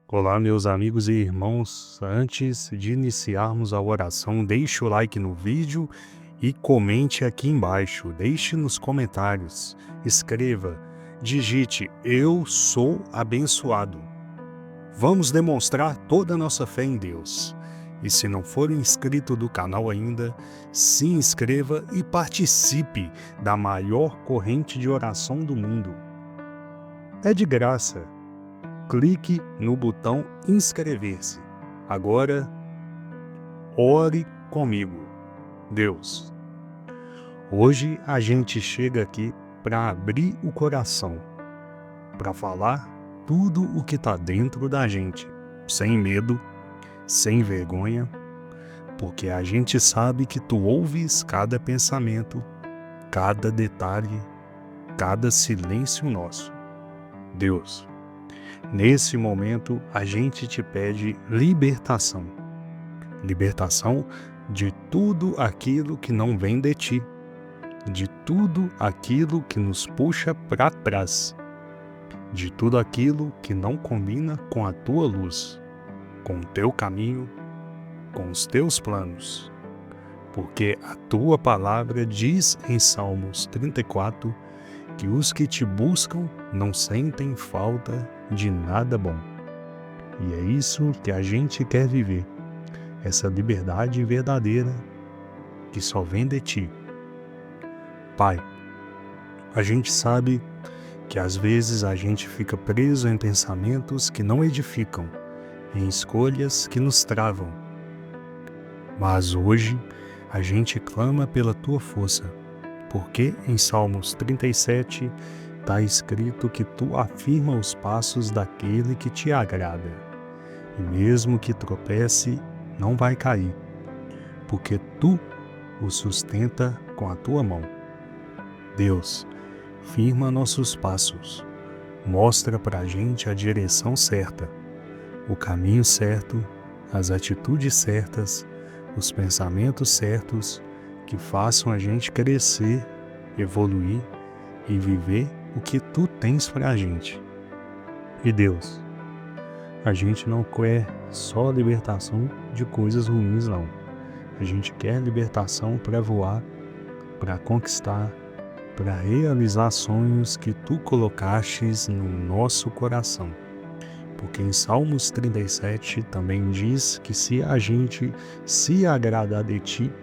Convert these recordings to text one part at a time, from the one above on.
Olá, meus amigos e irmãos. Antes de iniciarmos a oração, deixe o like no vídeo e comente aqui embaixo. Deixe nos comentários. Escreva, digite: Eu sou abençoado. Vamos demonstrar toda a nossa fé em Deus. E se não for inscrito do canal ainda, se inscreva e participe da maior corrente de oração do mundo. É de graça. Clique no botão inscrever-se. Agora, ore comigo. Deus, hoje a gente chega aqui para abrir o coração, para falar tudo o que está dentro da gente, sem medo, sem vergonha, porque a gente sabe que tu ouves cada pensamento, cada detalhe, cada silêncio nosso. Deus, nesse momento, a gente te pede libertação. Libertação de tudo aquilo que não vem de ti, de tudo aquilo que nos puxa para trás, de tudo aquilo que não combina com a tua luz, com o teu caminho, com os teus planos. Porque a tua palavra diz em Salmos 34 que os que te buscam não sentem falta de nada bom. E é isso que a gente quer viver, essa liberdade verdadeira que só vem de ti. Pai, a gente sabe que às vezes a gente fica preso em pensamentos que não edificam, em escolhas que nos travam. Mas hoje a gente clama pela tua força, porque em Salmos 37 está escrito que tu afirma os passos daquele que te agrada, e mesmo que tropece, não vai cair, porque tu o sustenta com a tua mão. Deus, firma nossos passos, mostra para a gente a direção certa, o caminho certo, as atitudes certas, os pensamentos certos que façam a gente crescer, evoluir e viver o que tu tens para a gente. E Deus, a gente não quer só libertação de coisas ruins, não. A gente quer libertação para voar, para conquistar, para realizar sonhos que tu colocastes no nosso coração. Porque em Salmos 37 também diz que se a gente se agradar de ti,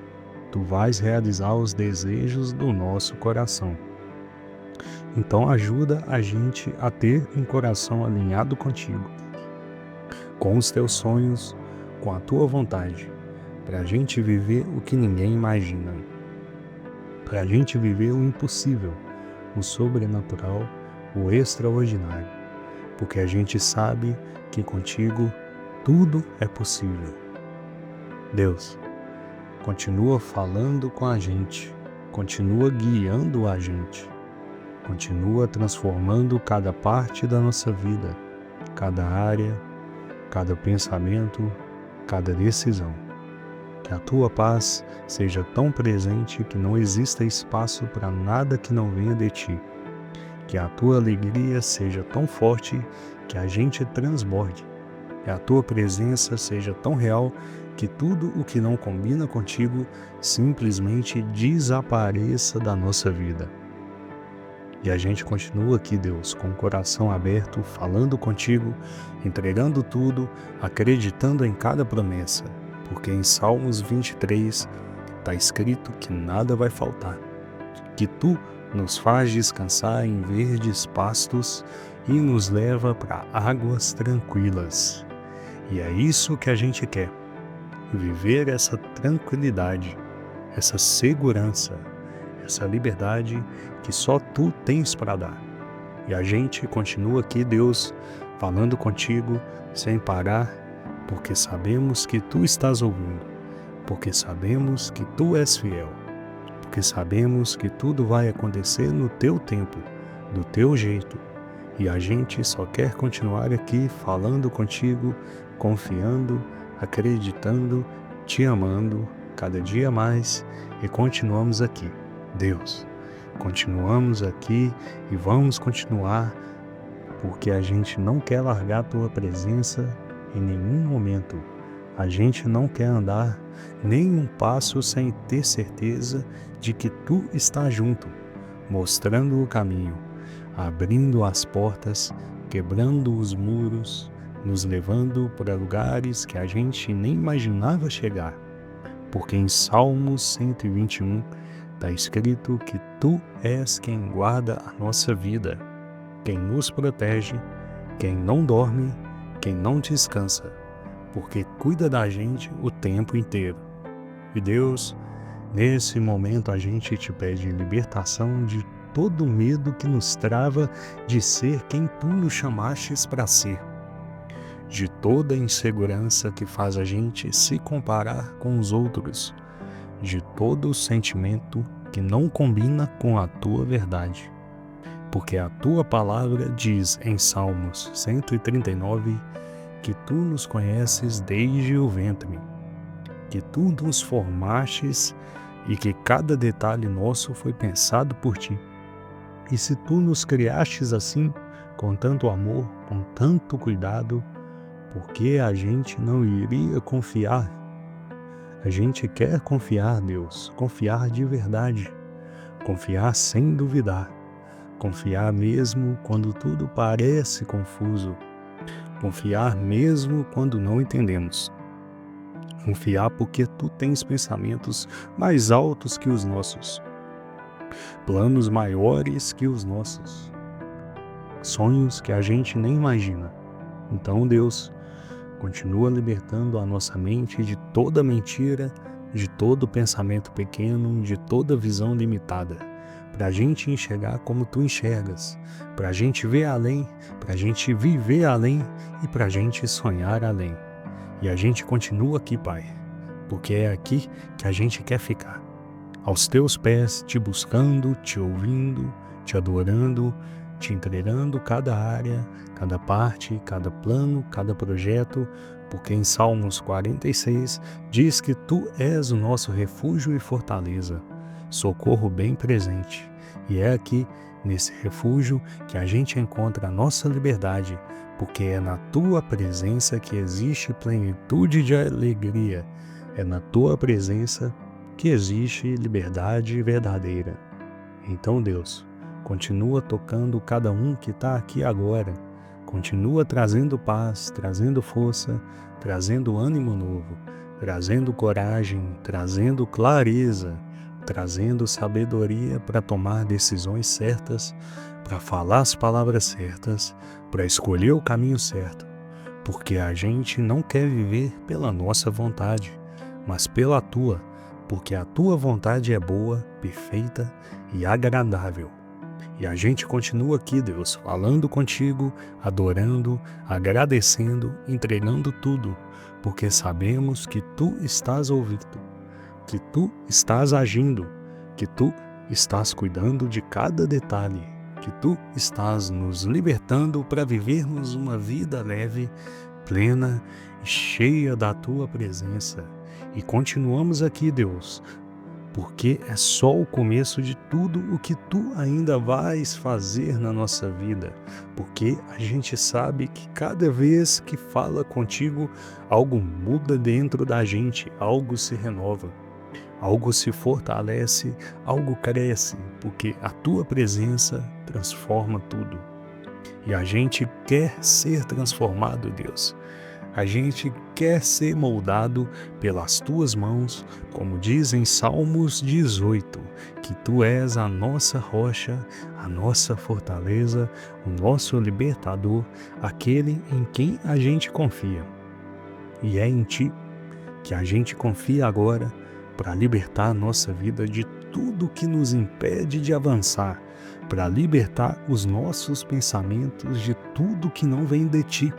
tu vais realizar os desejos do nosso coração. Então ajuda a gente a ter um coração alinhado contigo, com os teus sonhos, com a tua vontade, para a gente viver o que ninguém imagina, para a gente viver o impossível, o sobrenatural, o extraordinário, porque a gente sabe que contigo tudo é possível. Deus, continua falando com a gente, continua guiando a gente, continua transformando cada parte da nossa vida, cada área, cada pensamento, cada decisão. Que a tua paz seja tão presente que não exista espaço para nada que não venha de ti. Que a tua alegria seja tão forte que a gente transborde. Que a tua presença seja tão real que tudo o que não combina contigo simplesmente desapareça da nossa vida. E a gente continua aqui, Deus, com o coração aberto, falando contigo, entregando tudo, acreditando em cada promessa. Porque em Salmos 23 está escrito que nada vai faltar, que tu nos faz descansar em verdes pastos e nos leva para águas tranquilas. E é isso que a gente quer, viver essa tranquilidade, essa segurança, essa liberdade que só tu tens para dar. E a gente continua aqui, Deus, falando contigo sem parar, porque sabemos que tu estás ouvindo, porque sabemos que tu és fiel, porque sabemos que tudo vai acontecer no teu tempo, do teu jeito, e a gente só quer continuar aqui falando contigo, confiando, acreditando, te amando cada dia mais, e continuamos aqui, Deus. Continuamos aqui e vamos continuar porque a gente não quer largar a tua presença em nenhum momento. A gente não quer andar nem um passo sem ter certeza de que tu está junto, mostrando o caminho, abrindo as portas, quebrando os muros, nos levando para lugares que a gente nem imaginava chegar. Porque em Salmos 121 está escrito que tu és quem guarda a nossa vida, quem nos protege, quem não dorme, quem não descansa, porque cuida da gente o tempo inteiro. E Deus, nesse momento a gente te pede libertação de todo o medo que nos trava de ser quem tu nos chamastes para ser, de toda a insegurança que faz a gente se comparar com os outros, de todo o sentimento que não combina com a tua verdade. Porque a tua palavra diz em Salmos 139 que tu nos conheces desde o ventre, que tu nos formastes e que cada detalhe nosso foi pensado por ti. E se tu nos criastes assim, com tanto amor, com tanto cuidado, por que a gente não iria confiar? A gente quer confiar, Deus, confiar de verdade, confiar sem duvidar, confiar mesmo quando tudo parece confuso, confiar mesmo quando não entendemos. Confiar porque tu tens pensamentos mais altos que os nossos, planos maiores que os nossos, sonhos que a gente nem imagina. Então, Deus, continua libertando a nossa mente de toda mentira, de todo pensamento pequeno, de toda visão limitada, para a gente enxergar como tu enxergas, para a gente ver além, para a gente viver além e para a gente sonhar além. E a gente continua aqui, Pai, porque é aqui que a gente quer ficar, aos teus pés, te buscando, te ouvindo, te adorando, te entregando cada área, cada parte, cada plano, cada projeto, porque em Salmos 46 diz que tu és o nosso refúgio e fortaleza, socorro bem presente. E é aqui, nesse refúgio, que a gente encontra a nossa liberdade, porque é na tua presença que existe plenitude de alegria, é na tua presença que existe liberdade verdadeira. Então, Deus, continua tocando cada um que está aqui agora, continua trazendo paz, trazendo força, trazendo ânimo novo, trazendo coragem, trazendo clareza, trazendo sabedoria para tomar decisões certas, para falar as palavras certas, para escolher o caminho certo, porque a gente não quer viver pela nossa vontade, mas pela tua, porque a tua vontade é boa, perfeita e agradável. E a gente continua aqui, Deus, falando contigo, adorando, agradecendo, entregando tudo, porque sabemos que tu estás ouvindo, que tu estás agindo, que tu estás cuidando de cada detalhe, que tu estás nos libertando para vivermos uma vida leve, plena e cheia da tua presença. E continuamos aqui, Deus, porque é só o começo de tudo o que tu ainda vais fazer na nossa vida, porque a gente sabe que cada vez que fala contigo, algo muda dentro da gente, algo se renova, algo se fortalece, algo cresce, porque a tua presença transforma tudo. E a gente quer ser transformado, Deus. A gente quer ser moldado pelas tuas mãos, como diz em Salmos 18, que tu és a nossa rocha, a nossa fortaleza, o nosso libertador, aquele em quem a gente confia. E é em ti que a gente confia agora para libertar a nossa vida de tudo que nos impede de avançar, para libertar os nossos pensamentos de tudo que não vem de ti,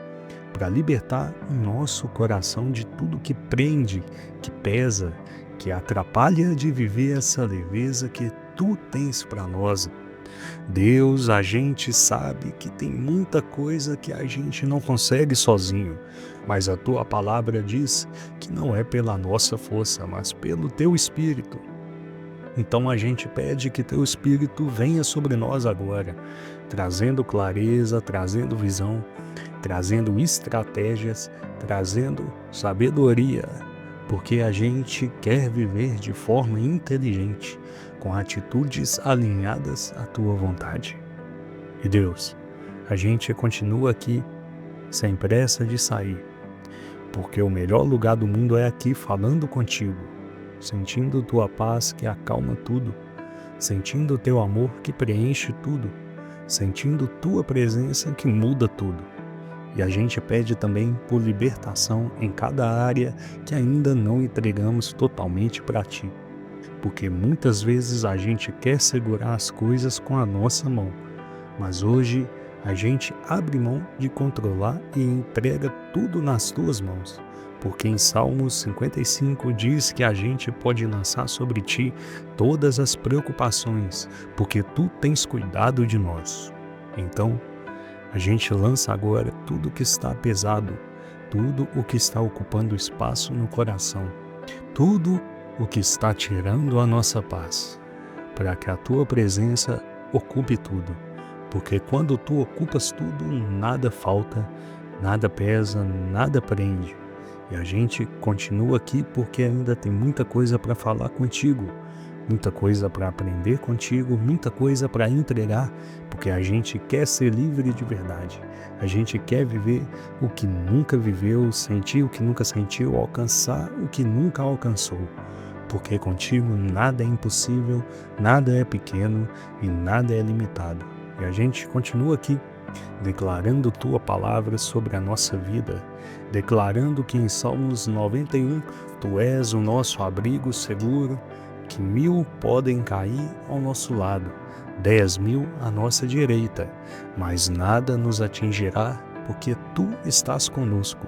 para libertar o nosso coração de tudo que prende, que pesa, que atrapalha de viver essa leveza que tu tens para nós. Deus, a gente sabe que tem muita coisa que a gente não consegue sozinho, mas a tua palavra diz que não é pela nossa força, mas pelo teu Espírito. Então a gente pede que Teu Espírito venha sobre nós agora, trazendo clareza, trazendo visão, trazendo estratégias, trazendo sabedoria, porque a gente quer viver de forma inteligente, com atitudes alinhadas à Tua vontade. E Deus, a gente continua aqui sem pressa de sair, porque o melhor lugar do mundo é aqui falando contigo, sentindo Tua paz que acalma tudo, sentindo Teu amor que preenche tudo, sentindo Tua presença que muda tudo. E a gente pede também por libertação em cada área que ainda não entregamos totalmente para Ti, porque muitas vezes a gente quer segurar as coisas com a nossa mão, mas hoje a gente abre mão de controlar e entrega tudo nas Tuas mãos, porque em Salmos 55 diz que a gente pode lançar sobre Ti todas as preocupações, porque Tu tens cuidado de nós. Então, a gente lança agora tudo que está pesado, tudo o que está ocupando espaço no coração, tudo o que está tirando a nossa paz, para que a Tua presença ocupe tudo. Porque quando Tu ocupas tudo, nada falta, nada pesa, nada prende. E a gente continua aqui porque ainda tem muita coisa para falar contigo, muita coisa para aprender contigo, muita coisa para entregar, porque a gente quer ser livre de verdade. A gente quer viver o que nunca viveu, sentir o que nunca sentiu, alcançar o que nunca alcançou. Porque contigo nada é impossível, nada é pequeno e nada é limitado. E a gente continua aqui, declarando Tua palavra sobre a nossa vida, declarando que em Salmos 91, Tu és o nosso abrigo seguro, que 1000 podem cair ao nosso lado, 10.000 à nossa direita, mas nada nos atingirá, porque Tu estás conosco.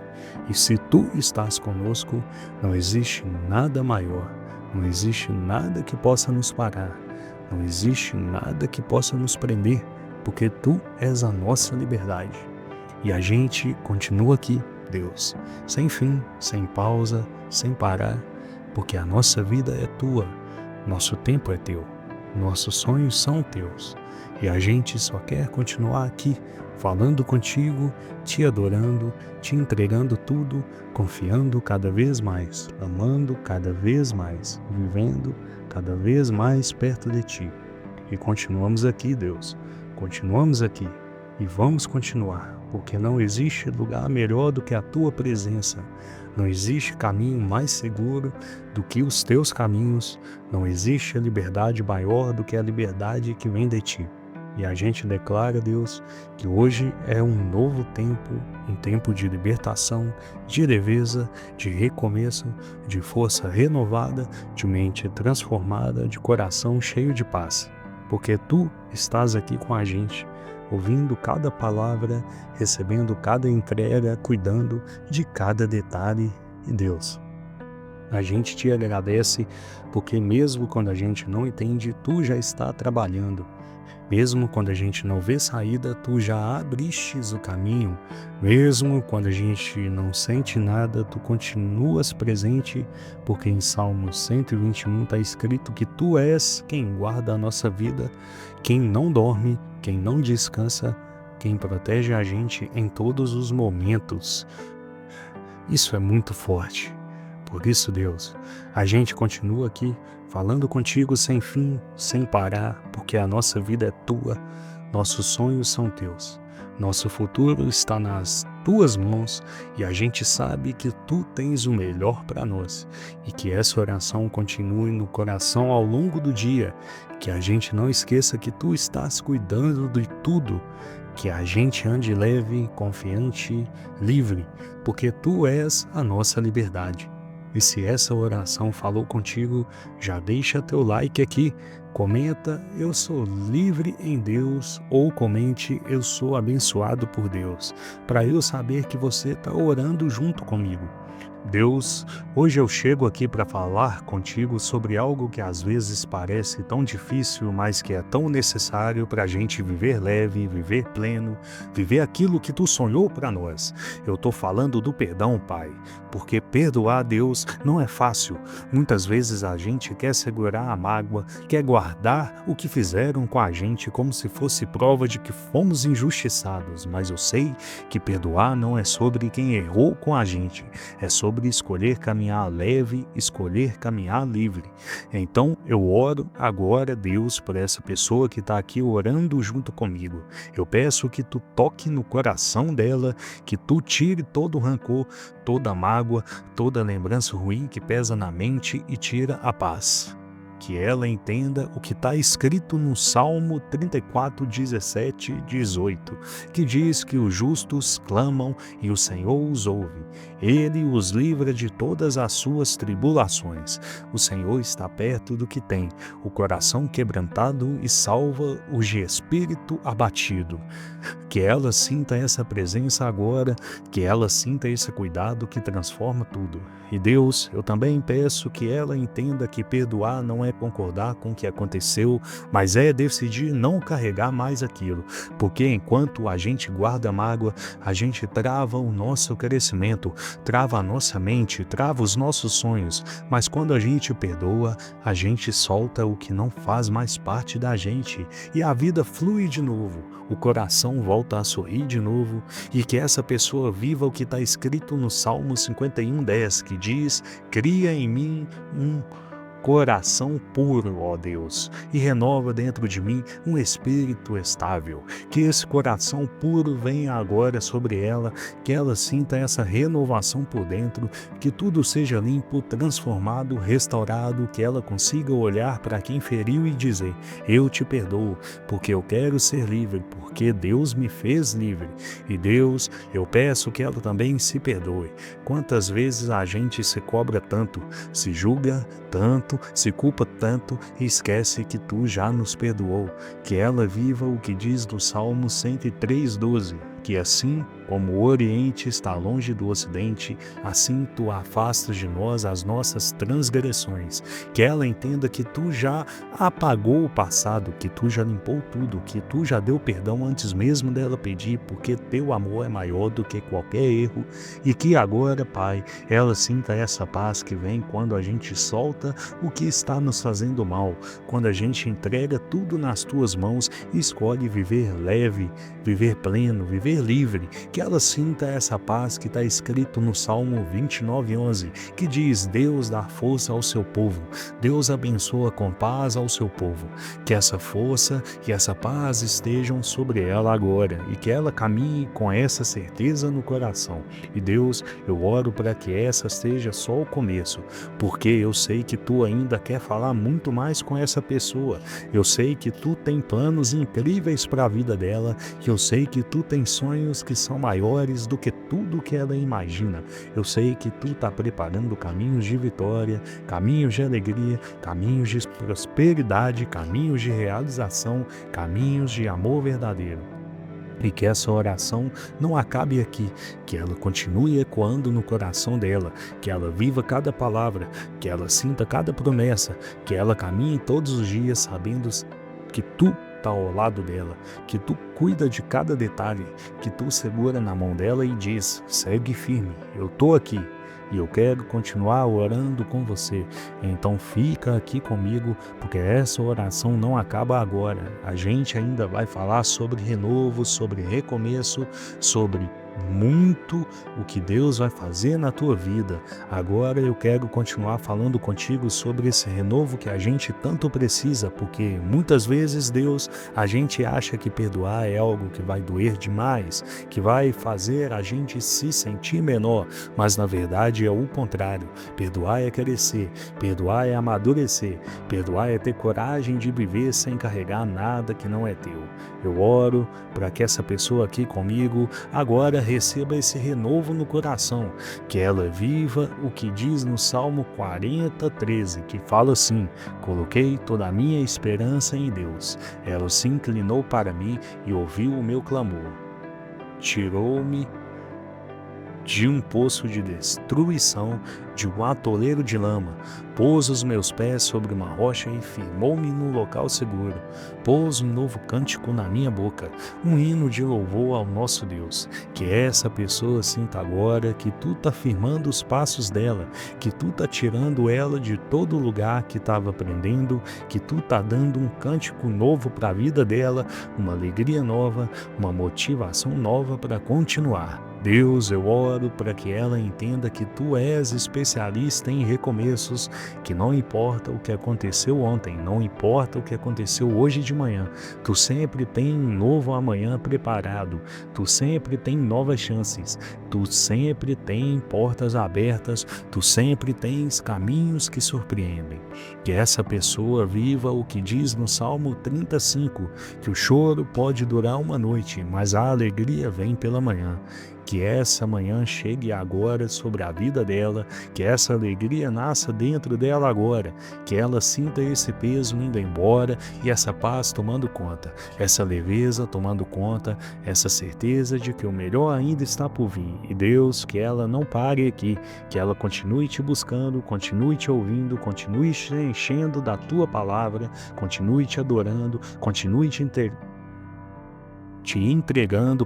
E se Tu estás conosco, não existe nada maior, não existe nada que possa nos parar, não existe nada que possa nos prender, porque Tu és a nossa liberdade. E a gente continua aqui, Deus, sem fim, sem pausa, sem parar, porque a nossa vida é Tua, nosso tempo é Teu, nossos sonhos são Teus. E a gente só quer continuar aqui, falando contigo, Te adorando, Te entregando tudo, confiando cada vez mais, amando cada vez mais, vivendo cada vez mais perto de Ti. E continuamos aqui, Deus. Continuamos aqui e vamos continuar, porque não existe lugar melhor do que a Tua presença, não existe caminho mais seguro do que os Teus caminhos, não existe liberdade maior do que a liberdade que vem de Ti. E a gente declara, Deus, que hoje é um novo tempo, um tempo de libertação, de leveza, de recomeço, de força renovada, de mente transformada, de coração cheio de paz. Porque Tu estás aqui com a gente, ouvindo cada palavra, recebendo cada entrega, cuidando de cada detalhe. E Deus, a gente Te agradece, porque mesmo quando a gente não entende, Tu já está trabalhando. Mesmo quando a gente não vê saída, Tu já abristes o caminho. Mesmo quando a gente não sente nada, Tu continuas presente, porque em Salmos 121 está escrito que Tu és quem guarda a nossa vida, quem não dorme, quem não descansa, quem protege a gente em todos os momentos. Isso é muito forte. Por isso, Deus, a gente continua aqui falando contigo sem fim, sem parar, porque a nossa vida é Tua, nossos sonhos são Teus, nosso futuro está nas Tuas mãos e a gente sabe que Tu tens o melhor para nós e que essa oração continue no coração ao longo do dia, que a gente não esqueça que Tu estás cuidando de tudo, que a gente ande leve, confiante, livre, porque Tu és a nossa liberdade. E se essa oração falou contigo, já deixa teu like aqui, comenta eu sou livre em Deus ou comente eu sou abençoado por Deus, para eu saber que você está orando junto comigo. Deus, hoje eu chego aqui para falar contigo sobre algo que às vezes parece tão difícil, mas que é tão necessário para a gente viver leve, viver pleno, viver aquilo que tu sonhou para nós. Eu estou falando do perdão, Pai, porque perdoar a Deus não é fácil. Muitas vezes a gente quer segurar a mágoa, quer guardar o que fizeram com a gente como se fosse prova de que fomos injustiçados, mas eu sei que perdoar não é sobre quem errou com a gente, é sobre escolher caminhar leve, escolher caminhar livre. Então eu oro agora, Deus, por essa pessoa que está aqui orando junto comigo. Eu peço que tu toque no coração dela, que tu tire todo o rancor, toda mágoa, toda lembrança ruim que pesa na mente e tira a paz. Que ela entenda o que está escrito no Salmo 34, 17, 18, que diz que os justos clamam e o Senhor os ouve. Ele os livra de todas as suas tribulações. O Senhor está perto do que tem o coração quebrantado e salva os de espírito abatido. Que ela sinta essa presença agora, que ela sinta esse cuidado que transforma tudo. E Deus, eu também peço que ela entenda que perdoar não é concordar com o que aconteceu, mas é decidir não carregar mais aquilo, porque enquanto a gente guarda mágoa, a gente trava o nosso crescimento, trava a nossa mente, trava os nossos sonhos, mas quando a gente perdoa, a gente solta o que não faz mais parte da gente e a vida flui de novo, o coração volta a sorrir de novo e que essa pessoa viva o que está escrito no Salmo 51:10, que diz: cria em mim um coração puro, ó Deus, e renova dentro de mim um espírito estável. Que esse coração puro venha agora sobre ela, que ela sinta essa renovação por dentro, que tudo seja limpo, transformado, restaurado, que ela consiga olhar para quem feriu e dizer: eu te perdoo, porque eu quero ser livre, porque Deus me fez livre. E Deus, eu peço que ela também se perdoe. Quantas vezes a gente se cobra tanto, se julga tanto, se culpa tanto e esquece que tu já nos perdoou. Que ela viva o que diz no Salmo 103:12, que assim como o Oriente está longe do Ocidente, assim tu afastas de nós as nossas transgressões. Que ela entenda que tu já apagou o passado, que tu já limpou tudo, que tu já deu perdão antes mesmo dela pedir, porque teu amor é maior do que qualquer erro. E que agora, Pai, ela sinta essa paz que vem quando a gente solta o que está nos fazendo mal, quando a gente entrega tudo nas tuas mãos e escolhe viver leve, viver pleno, viver livre. Que ela sinta essa paz que está escrito no Salmo 29:11, que diz: Deus dá força ao seu povo, Deus abençoa com paz ao seu povo. Que essa força e essa paz estejam sobre ela agora e que ela caminhe com essa certeza no coração. E Deus, eu oro para que essa seja só o começo, porque eu sei que tu ainda quer falar muito mais com essa pessoa. Eu sei que tu tem planos incríveis para a vida dela, que eu sei que tu tem sonhos que são maiores do que tudo que ela imagina. Eu sei que tu está preparando caminhos de vitória, caminhos de alegria, caminhos de prosperidade, caminhos de realização, caminhos de amor verdadeiro. E que essa oração não acabe aqui, que ela continue ecoando no coração dela, que ela viva cada palavra, que ela sinta cada promessa, que ela caminhe todos os dias sabendo que tu está ao lado dela, que tu cuida de cada detalhe, que tu segura na mão dela e diz: segue firme, eu estou aqui. E eu quero continuar orando com você. Então fica aqui comigo, porque essa oração não acaba agora. A gente ainda vai falar sobre renovo, sobre recomeço, sobre muito o que Deus vai fazer na tua vida. Agora eu quero continuar falando contigo sobre esse renovo que a gente tanto precisa, porque muitas vezes, Deus, a gente acha que perdoar é algo que vai doer demais, que vai fazer a gente se sentir menor, mas na verdade é o contrário. Perdoar é crescer, perdoar é amadurecer, perdoar é ter coragem de viver sem carregar nada que não é teu. Eu oro para que essa pessoa aqui comigo agora receba esse renovo no coração, que ela viva o que diz no Salmo 40:13, que fala assim: coloquei toda a minha esperança em Deus. Ela se inclinou para mim e ouviu o meu clamor. Tirou-me de um poço de destruição, de um atoleiro de lama. Pôs os meus pés sobre uma rocha e firmou-me num local seguro. Pôs um novo cântico na minha boca, um hino de louvor ao nosso Deus. Que essa pessoa sinta agora que tu tá firmando os passos dela, que tu tá tirando ela de todo lugar que estava aprendendo, que tu tá dando um cântico novo para a vida dela, uma alegria nova, uma motivação nova para continuar. Deus, eu oro para que ela entenda que tu és especialista em recomeços, que não importa o que aconteceu ontem, não importa o que aconteceu hoje de manhã, tu sempre tem um novo amanhã preparado, tu sempre tem novas chances, tu sempre tem portas abertas, tu sempre tens caminhos que surpreendem. Que essa pessoa viva o que diz no Salmo 35, que o choro pode durar uma noite, mas a alegria vem pela manhã. Que essa manhã chegue agora sobre a vida dela, que essa alegria nasça dentro dela agora, que ela sinta esse peso indo embora e essa paz tomando conta, essa leveza tomando conta, essa certeza de que o melhor ainda está por vir. E Deus, que ela não pare aqui, que ela continue te buscando, continue te ouvindo, continue te enchendo da tua palavra, continue te adorando, continue te entregando,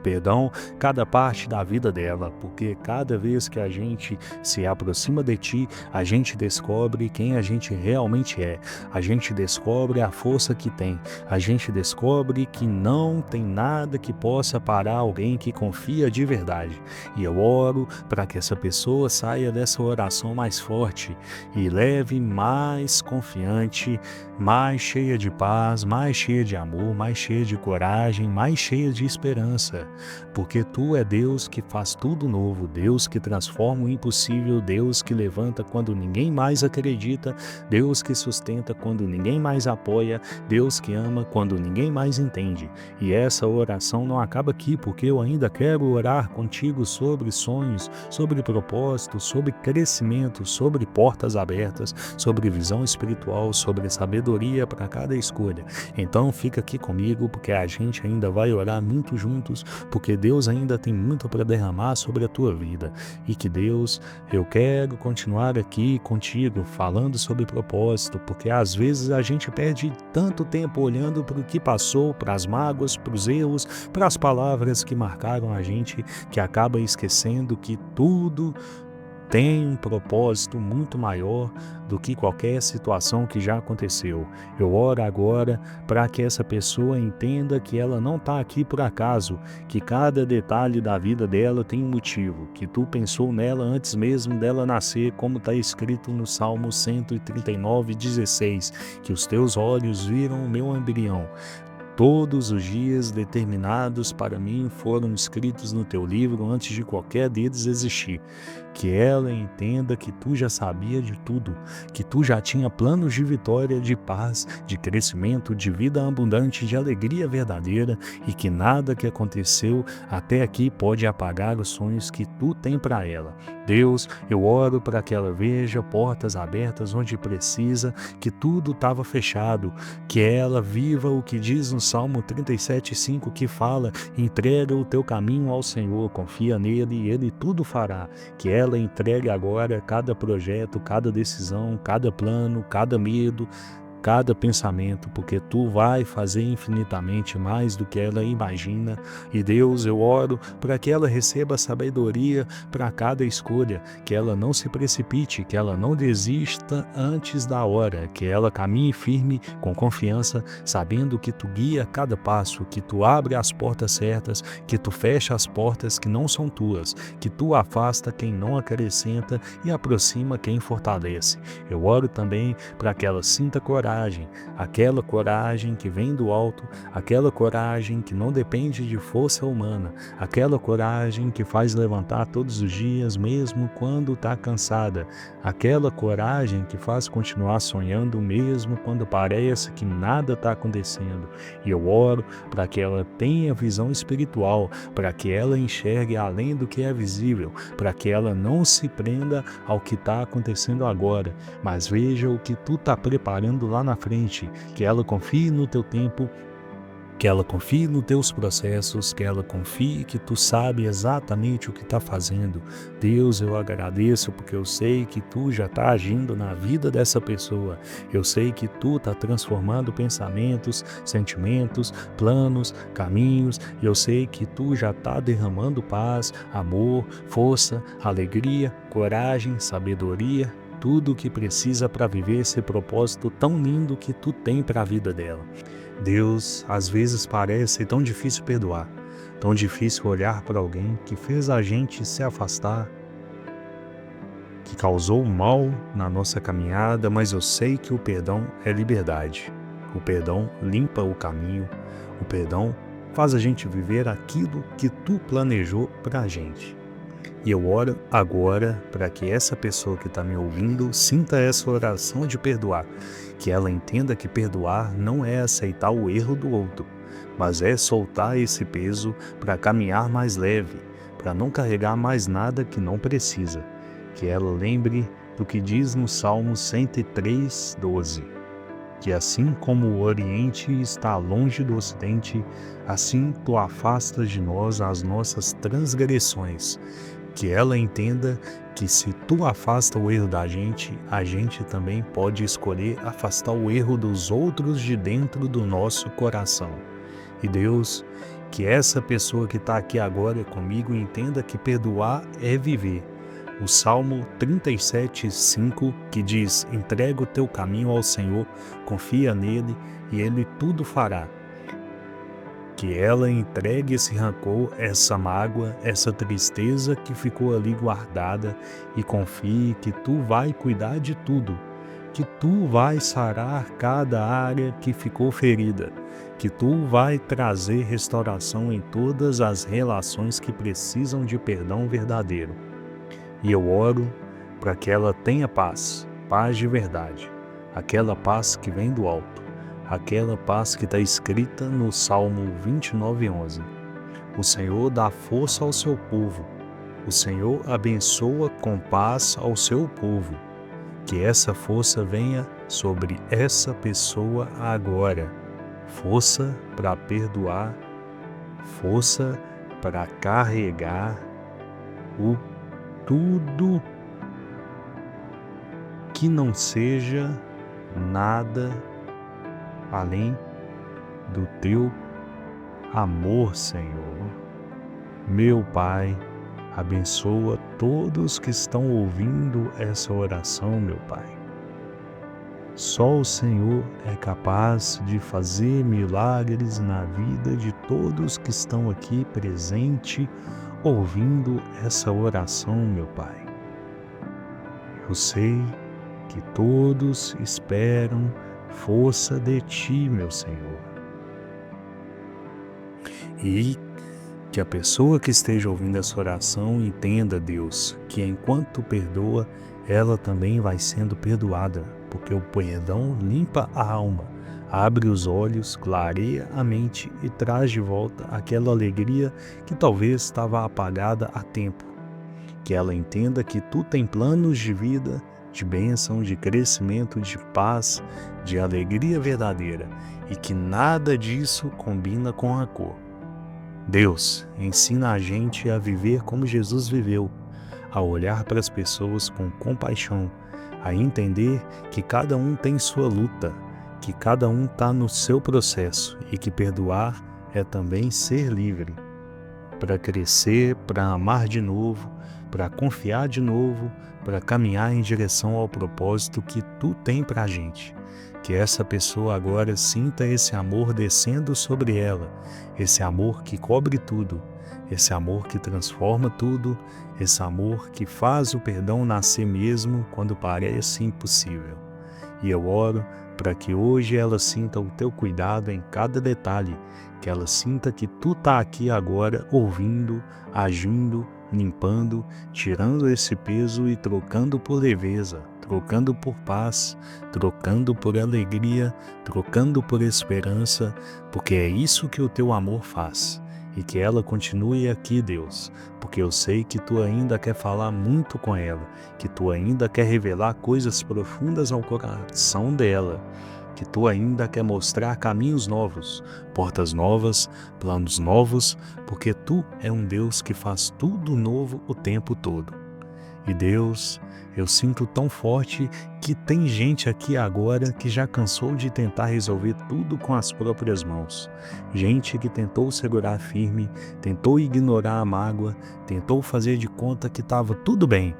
cada parte da vida dela, porque cada vez que a gente se aproxima de ti, a gente descobre quem a gente realmente é, a gente descobre a força que tem, a gente descobre que não tem nada que possa parar alguém que confia de verdade. E eu oro para que essa pessoa saia dessa oração mais forte e leve mais confiante, mais cheia de paz, mais cheia de amor, mais cheia de coragem, mais cheia de esperança, porque tu é Deus que faz tudo novo, Deus que transforma o impossível, Deus que levanta quando ninguém mais acredita, Deus que sustenta quando ninguém mais apoia, Deus que ama quando ninguém mais entende. E essa oração não acaba aqui, porque eu ainda quero orar contigo sobre sonhos, sobre propósitos, sobre crescimento, sobre portas abertas, sobre visão espiritual, sobre sabedoria para cada escolha. Então fica aqui comigo, porque a gente ainda vai orar muito juntos, porque Deus ainda tem muito para derramar sobre a tua vida. E que Deus, eu quero continuar aqui contigo, falando sobre propósito, porque às vezes a gente perde tanto tempo olhando para o que passou, para as mágoas, para os erros, para as palavras que marcaram a gente, que acaba esquecendo que tudo tem um propósito muito maior do que qualquer situação que já aconteceu. Eu oro agora para que essa pessoa entenda que ela não está aqui por acaso, que cada detalhe da vida dela tem um motivo, que tu pensou nela antes mesmo dela nascer, como está escrito no Salmo 139:16, que os teus olhos viram o meu embrião. Todos os dias determinados para mim foram escritos no teu livro antes de qualquer deles existir. Que ela entenda que tu já sabia de tudo, que tu já tinha planos de vitória, de paz, de crescimento, de vida abundante, de alegria verdadeira, e que nada que aconteceu até aqui pode apagar os sonhos que tu tem para ela. Deus, eu oro para que ela veja portas abertas onde precisa, que tudo estava fechado, que ela viva o que diz no Salmo 37:5, que fala: entrega o teu caminho ao Senhor, confia nele e ele tudo fará. Que ela entregue agora cada projeto, cada decisão, cada plano, cada medo, cada pensamento, porque tu vai fazer infinitamente mais do que ela imagina. E Deus, eu oro para que ela receba sabedoria para cada escolha, que ela não se precipite, que ela não desista antes da hora, que ela caminhe firme, com confiança, sabendo que tu guia cada passo, que tu abre as portas certas, que tu fecha as portas que não são tuas, que tu afasta quem não acrescenta e aproxima quem fortalece. Eu oro também para que ela sinta coragem, aquela coragem que vem do alto, aquela coragem que não depende de força humana, aquela coragem que faz levantar todos os dias mesmo quando está cansada, aquela coragem que faz continuar sonhando mesmo quando parece que nada está acontecendo. E eu oro para que ela tenha visão espiritual, para que ela enxergue além do que é visível, para que ela não se prenda ao que está acontecendo agora, mas veja o que tu está preparando lá na frente, que ela confie no teu tempo, Que ela confie nos teus processos, que ela confie que tu sabe exatamente o que está fazendo. Deus, eu agradeço porque eu sei que tu já está agindo na vida dessa pessoa. Eu sei que tu está transformando pensamentos, sentimentos, planos, caminhos. E eu sei que tu já está derramando paz, amor, força, alegria, coragem, sabedoria, tudo o que precisa para viver esse propósito tão lindo que tu tem para a vida dela. Deus, às vezes parece tão difícil perdoar, tão difícil olhar para alguém que fez a gente se afastar, que causou mal na nossa caminhada, mas eu sei que o perdão é liberdade. O perdão limpa o caminho, o perdão faz a gente viver aquilo que tu planejou para a gente. E eu oro agora para que essa pessoa que está me ouvindo sinta essa oração de perdoar, que ela entenda que perdoar não é aceitar o erro do outro, mas é soltar esse peso para caminhar mais leve, para não carregar mais nada que não precisa. Que ela lembre do que diz no Salmo 103:12, que assim como o Oriente está longe do Ocidente, assim tu afastas de nós as nossas transgressões. Que ela entenda que se tu afasta o erro da gente, a gente também pode escolher afastar o erro dos outros de dentro do nosso coração. E Deus, que essa pessoa que está aqui agora comigo entenda que perdoar é viver. O Salmo 37:5 que diz: entrega o teu caminho ao Senhor, confia nele e ele tudo fará. Que ela entregue esse rancor, essa mágoa, essa tristeza que ficou ali guardada e confie que tu vai cuidar de tudo, que tu vai sarar cada área que ficou ferida, que tu vai trazer restauração em todas as relações que precisam de perdão verdadeiro. E eu oro para que ela tenha paz, paz de verdade, aquela paz que vem do alto. Aquela paz que está escrita no Salmo 29:11. O Senhor dá força ao seu povo. O Senhor abençoa com paz ao seu povo. Que essa força venha sobre essa pessoa agora. Força para perdoar, força para carregar o tudo que não seja nada além do teu amor, Senhor. Meu Pai, abençoa todos que estão ouvindo essa oração, meu Pai. Só o Senhor é capaz de fazer milagres na vida de todos que estão aqui presentes, ouvindo essa oração, meu Pai. Eu sei que todos esperam força de ti, meu Senhor. E que a pessoa que esteja ouvindo essa oração entenda, Deus, que enquanto perdoa, ela também vai sendo perdoada, porque o perdão limpa a alma, abre os olhos, clareia a mente e traz de volta aquela alegria que talvez estava apagada há tempo. Que ela entenda que tu tem planos de vida, de bênção, de crescimento, de paz, de alegria verdadeira e que nada disso combina com rancor. Deus, ensina a gente a viver como Jesus viveu, a olhar para as pessoas com compaixão, a entender que cada um tem sua luta, que cada um está no seu processo e que perdoar é também ser livre, para crescer, para amar de novo, para confiar de novo, para caminhar em direção ao propósito que tu tem para a gente. Que essa pessoa agora sinta esse amor descendo sobre ela, esse amor que cobre tudo, esse amor que transforma tudo, esse amor que faz o perdão nascer mesmo quando parece impossível. E eu oro para que hoje ela sinta o teu cuidado em cada detalhe, que ela sinta que tu tá aqui agora ouvindo, agindo, limpando, tirando esse peso e trocando por leveza, trocando por paz, trocando por alegria, trocando por esperança, porque é isso que o teu amor faz. E que ela continue aqui, Deus, porque eu sei que tu ainda quer falar muito com ela, que tu ainda quer revelar coisas profundas ao coração dela, que tu ainda quer mostrar caminhos novos, portas novas, planos novos, porque tu é um Deus que faz tudo novo o tempo todo. E Deus, eu sinto tão forte que tem gente aqui agora que já cansou de tentar resolver tudo com as próprias mãos. Gente que tentou segurar firme, tentou ignorar a mágoa, tentou fazer de conta que estava tudo bem,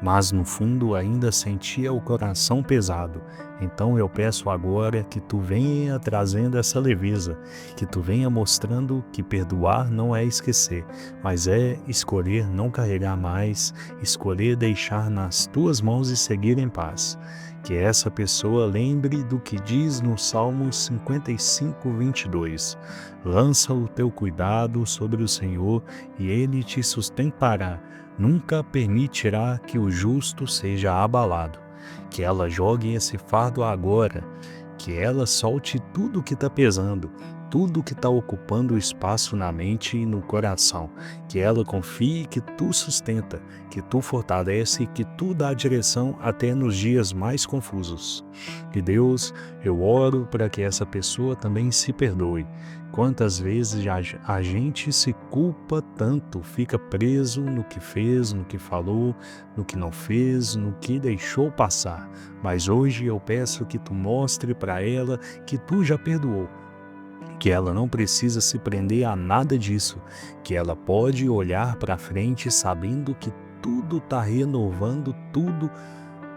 mas no fundo ainda sentia o coração pesado. Então eu peço agora que tu venha trazendo essa leveza, que tu venha mostrando que perdoar não é esquecer, mas é escolher não carregar mais, escolher deixar nas tuas mãos e seguir em paz. Que essa pessoa lembre do que diz no Salmo 55, 22. Lança o teu cuidado sobre o Senhor e Ele te sustentará. Nunca permitirá que o justo seja abalado. Que ela jogue esse fardo agora, que ela solte tudo que está pesando, tudo que está ocupando espaço na mente e no coração, que ela confie que tu sustenta, que tu fortalece e que tu dá direção até nos dias mais confusos. E Deus, eu oro para que essa pessoa também se perdoe. Quantas vezes a gente se culpa tanto, fica preso no que fez, no que falou, no que não fez, no que deixou passar. Mas hoje eu peço que tu mostre para ela que tu já perdoou, que ela não precisa se prender a nada disso, que ela pode olhar para frente sabendo que tudo está renovando,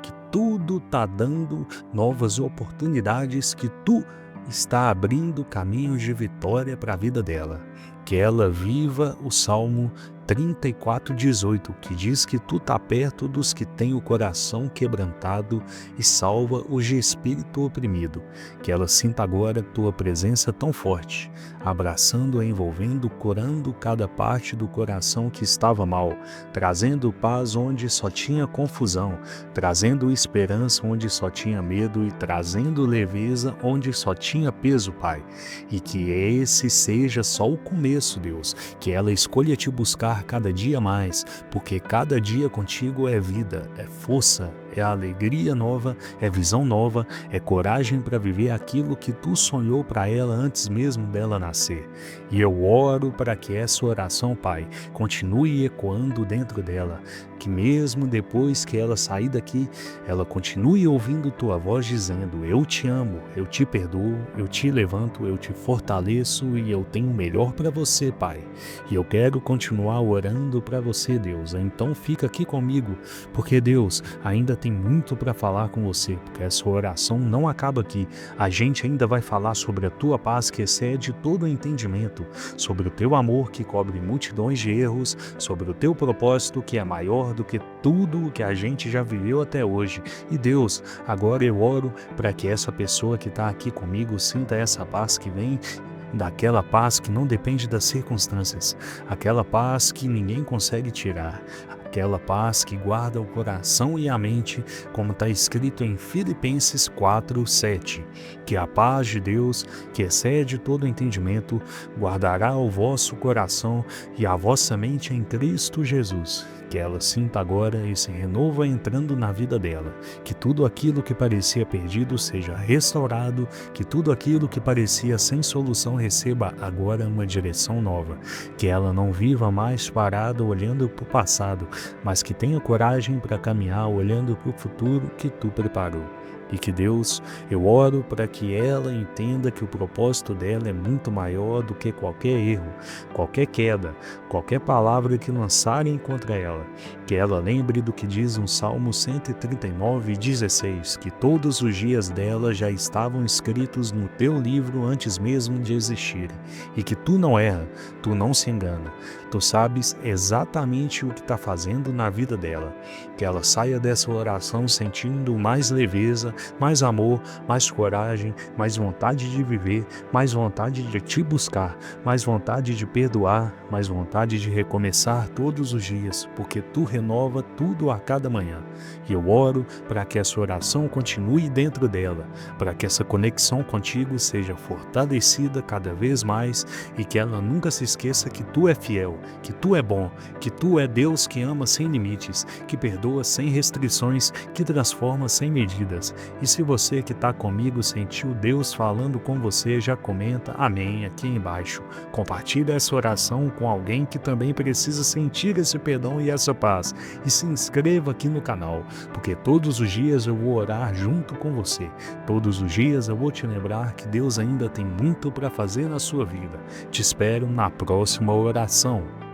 que tudo está dando novas oportunidades, que tu está abrindo caminhos de vitória para a vida dela. Que ela viva o Salmo 34:18, que diz que tu está perto dos que têm o coração quebrantado e salva os de espírito oprimido. Que ela sinta agora tua presença tão forte, abraçando, envolvendo, curando cada parte do coração que estava mal, trazendo paz onde só tinha confusão, trazendo esperança onde só tinha medo e trazendo leveza onde só tinha peso, Pai. E que esse seja só o começo, Deus, que ela escolha te buscar cada dia mais, porque cada dia contigo é vida, é força, é alegria nova, é visão nova, é coragem para viver aquilo que tu sonhou para ela antes mesmo dela nascer. E eu oro para que essa oração, Pai, continue ecoando dentro dela, que mesmo depois que ela sair daqui, ela continue ouvindo tua voz dizendo: eu te amo, eu te perdoo, eu te levanto, eu te fortaleço e eu tenho o melhor para você, Pai. E eu quero continuar orando para você, Deus. Então fica aqui comigo, porque Deus ainda tem muito para falar com você, porque essa oração não acaba aqui. A gente ainda vai falar sobre a tua paz que excede todo o entendimento, sobre o teu amor que cobre multidões de erros, sobre o teu propósito que é maior do que tudo o que a gente já viveu até hoje. E Deus, agora eu oro para que essa pessoa que está aqui comigo sinta essa paz que vem daquela paz que não depende das circunstâncias, aquela paz que ninguém consegue tirar, aquela paz que guarda o coração e a mente, como está escrito em Filipenses 4:7, que a paz de Deus, que excede todo entendimento, guardará o vosso coração e a vossa mente em Cristo Jesus. Que ela sinta agora esse renovo entrando na vida dela, que tudo aquilo que parecia perdido seja restaurado, que tudo aquilo que parecia sem solução receba agora uma direção nova, que ela não viva mais parada olhando para o passado, mas que tenha coragem para caminhar olhando para o futuro que tu preparou. E que Deus, eu oro para que ela entenda que o propósito dela é muito maior do que qualquer erro, qualquer queda, qualquer palavra que lançarem contra ela. Que ela lembre do que diz no Salmo 139:16, que todos os dias dela já estavam escritos no teu livro antes mesmo de existirem. E que tu não erra, tu não se engana. Tu sabes exatamente o que está fazendo na vida dela. Que ela saia dessa oração sentindo mais leveza, mais amor, mais coragem, mais vontade de viver, mais vontade de te buscar, mais vontade de perdoar, mais vontade de recomeçar todos os dias, porque tu renova tudo a cada manhã. E eu oro para que essa oração continue dentro dela, para que essa conexão contigo seja fortalecida cada vez mais e que ela nunca se esqueça que tu é fiel, que tu é bom, que tu é Deus que ama sem limites, que perdoa sem restrições, que transforma sem medidas. E se você que está comigo sentiu Deus falando com você, já comenta amém aqui embaixo. Compartilhe essa oração com alguém que também precisa sentir esse perdão e essa paz. E se inscreva aqui no canal, porque todos os dias eu vou orar junto com você. Todos os dias eu vou te lembrar que Deus ainda tem muito para fazer na sua vida. Te espero na próxima oração.